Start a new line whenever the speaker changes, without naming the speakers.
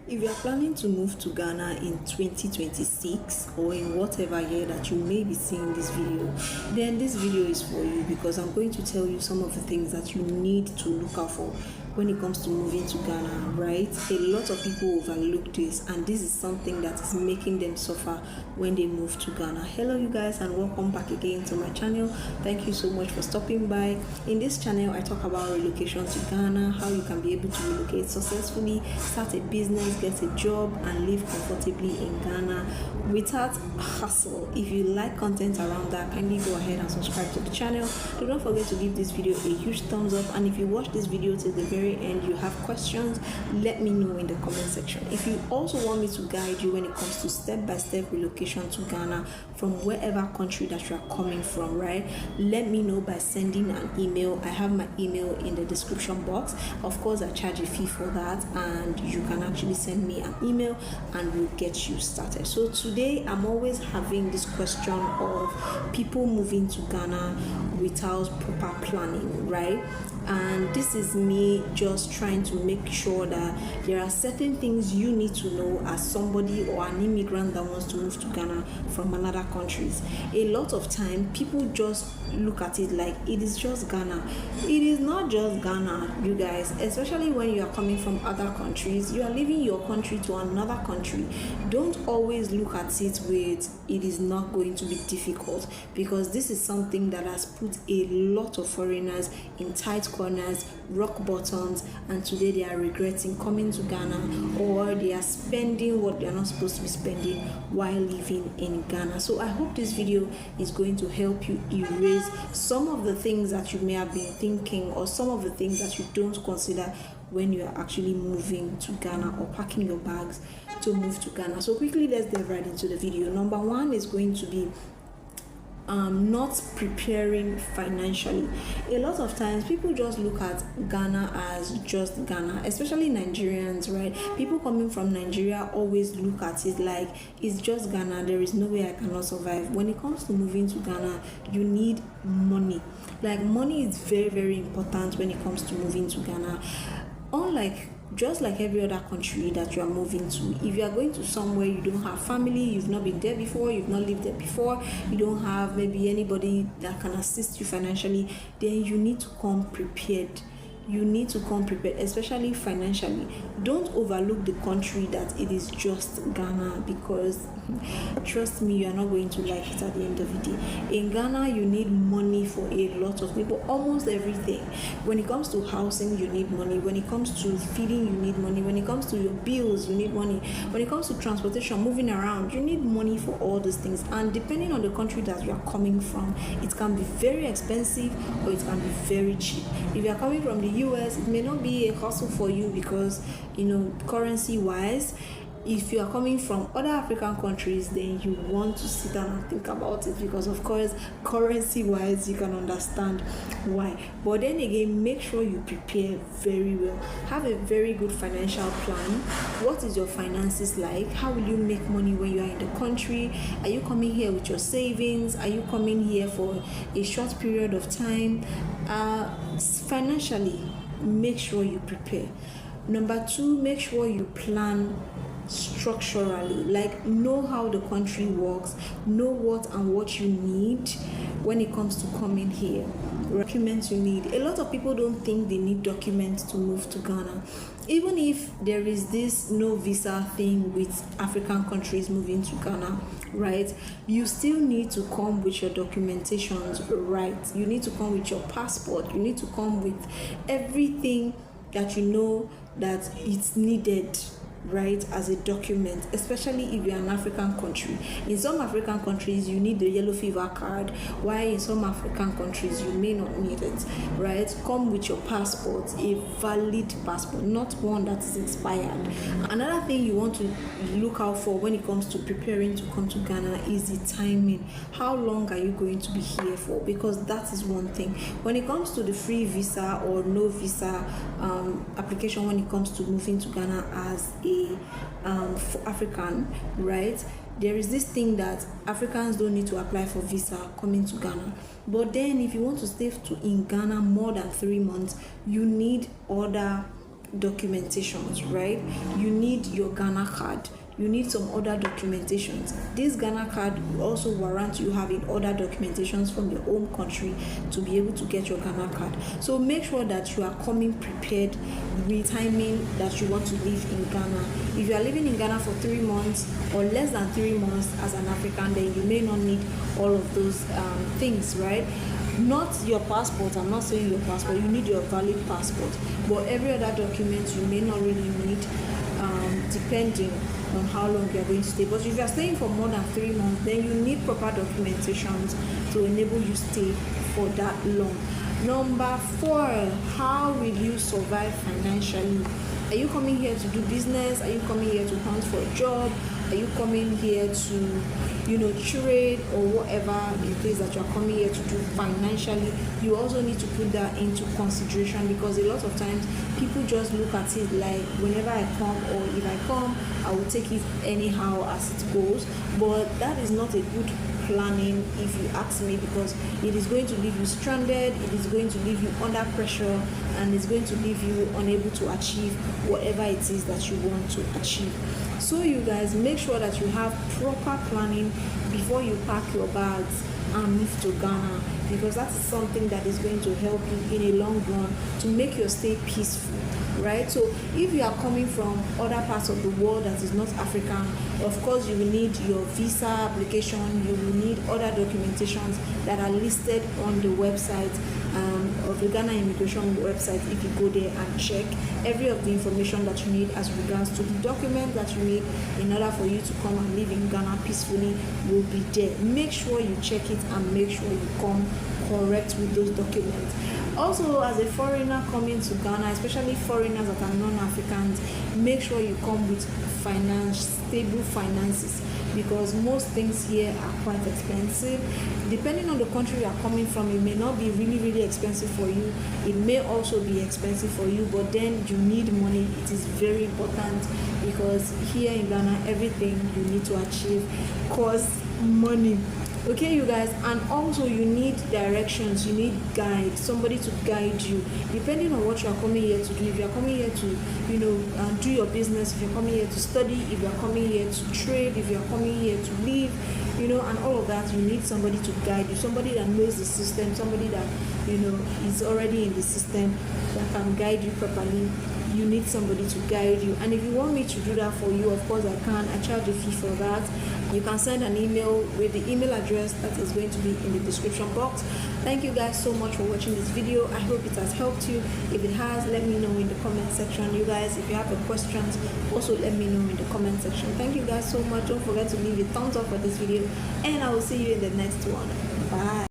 If you are planning to move to Ghana in 2026 or in whatever year that you may be seeing this video, then this video is for you, because I'm going to tell you some of the things that you need to look out for when it comes to moving to Ghana, right? A lot of people overlook this, and this is something that is making them suffer when they move to Ghana. Hello you guys, and welcome back again to my channel. Thank you so much for stopping by. In this channel I talk about relocation to Ghana, how you can be able to relocate successfully, start a business, get a job, and live comfortably in Ghana without hassle. If you like content around that, kindly go ahead and subscribe to the channel. Do not forget to give this video a huge thumbs up, and if you watch this video till the very end, you have questions, let me know in the comment section. If you also want me to guide you when it comes to step-by-step relocation to Ghana from wherever country that you are coming from, right, let me know by sending an email. I have my email in the description box. Of course, I charge a fee for that, and you can actually send me an email and we'll get you started. So today I'm always having this question of people moving to Ghana without proper planning, right? And this is me just trying to make sure that there are certain things you need to know as somebody or an immigrant that wants to move to Ghana from another countries. A lot of time people just look at it like it is just Ghana. It is not just Ghana, you guys, especially when you are coming from other countries. You are leaving your country to another country. Don't always look at it with it is not going to be difficult, because this is something that has put a lot of foreigners in tight corners, rock bottoms, and today they are regretting coming to Ghana, or they are spending what they are not supposed to be spending while living in Ghana. So I hope this video is going to help you erase some of the things that you may have been thinking, or some of the things that you don't consider when you are actually moving to Ghana or packing your bags to move to Ghana. So quickly, let's dive right into the video. Number one is going to be not preparing financially. A lot of times people just look at Ghana as just Ghana, especially Nigerians, right? People coming from Nigeria always look at it like it's just Ghana, there is no way I cannot survive. When it comes to moving to Ghana, you need money. Like, money is very, very important when it comes to moving to Ghana. Just like every other country that you are moving to, if you are going to somewhere you don't have family, you've not been there before, you've not lived there before, you don't have maybe anybody that can assist you financially, then you need to come prepared. You need to come prepared, especially financially. Don't overlook the country that it is just Ghana, because trust me, you are not going to like it at the end of the day. In Ghana, you need money for a lot of people, almost everything. When it comes to housing, you need money. When it comes to feeding, you need money. When it comes to your bills, you need money. When it comes to transportation, moving around, you need money for all these things. And depending on the country that you are coming from, it can be very expensive or it can be very cheap. If you are coming from the US, it may not be a hassle for you because, currency wise. If you are coming from other African countries, then you want to sit down and think about it, because of course, currency wise, you can understand why. But then again, make sure you prepare very well. Have a very good financial plan. What is your finances like? How will you make money when you are in the country? Are you coming here with your savings? Are you coming here for a short period of time? Financially, make sure you prepare. Number two, make sure you plan structurally. Like, know how the country works, know what and what you need when it comes to coming here. Documents you need. A lot of people don't think they need documents to move to Ghana. Even if there is this no visa thing with African countries moving to Ghana, right, you still need to come with your documentations, right? You need to come with your passport. You need to come with everything that you know that it's needed, right, as a document, especially if you're an African country. In some African countries, you need the yellow fever card, while in some African countries, you may not need it, right? Come with your passport, a valid passport, not one that is expired. Another thing you want to look out for when it comes to preparing to come to Ghana is the timing. How long are you going to be here for? Because that is one thing. When it comes to the free visa or no visa application, when it comes to moving to Ghana as a African, right, there is this thing that Africans don't need to apply for visa coming to Ghana. But then if you want to stay in Ghana more than 3 months, you need other documentations, right? You need your Ghana card. You need some other documentations. This Ghana card will also warrant you having other documentations from your home country to be able to get your Ghana card. So make sure that you are coming prepared with timing that you want to live in Ghana. If you are living in Ghana for 3 months or less than 3 months as an African, then you may not need all of those things, right? Not your passport. I'm not saying your passport. You need your valid passport, but every other document you may not really need, depending on how long you're going to stay. But if you're staying for more than 3 months, then you need proper documentations to enable you stay for that long. Number 4, how will you survive financially? Are you coming here to do business? Are you coming here to hunt for a job? Are you coming here to, trade or whatever it is that you're coming here to do financially? You also need to put that into consideration, because a lot of times people just look at it like whenever I come, or if I come, I will take it anyhow as it goes. But that is not a good planning, if you ask me, because it is going to leave you stranded, it is going to leave you under pressure, and it's going to leave you unable to achieve whatever it is that you want to achieve. So you guys, make sure that you have proper planning before you pack your bags and move to Ghana, because that is something that is going to help you in a long run to make your stay peaceful, right? So if you are coming from other parts of the world that is not African, of course you will need your visa application, you will need other documentations that are listed on the website of the Ghana immigration website. If you go there and check, every of the information that you need as regards to the document that you need in order for you to come and live in Ghana peacefully will be there. Make sure you check it and make sure you come correct with those documents. Also, as a foreigner coming to Ghana, especially foreigners that are non-Africans, make sure you come with stable finances, because most things here are quite expensive. Depending on the country you are coming from, it may not be really, really expensive for you. It may also be expensive for you, but then you need money. It is very important, because here in Ghana, everything you need to achieve costs money. Okay, you guys, and also you need directions, you need guide, somebody to guide you, depending on what you are coming here to do. If you are coming here to, do your business, if you're coming here to study, if you're coming here to trade, if you're coming here to live, and all of that, you need somebody to guide you, somebody that knows the system, somebody that, is already in the system, that can guide you properly. You need somebody to guide you. And if you want me to do that for you, of course I can. I charge a fee for that. You can send an email with the email address that is going to be in the description box. Thank you guys so much for watching this video. I hope it has helped you. If it has, let me know in the comment section. You guys, if you have any questions, also let me know in the comment section. Thank you guys so much. Don't forget to leave a thumbs up for this video, and I will see you in the next one. Bye.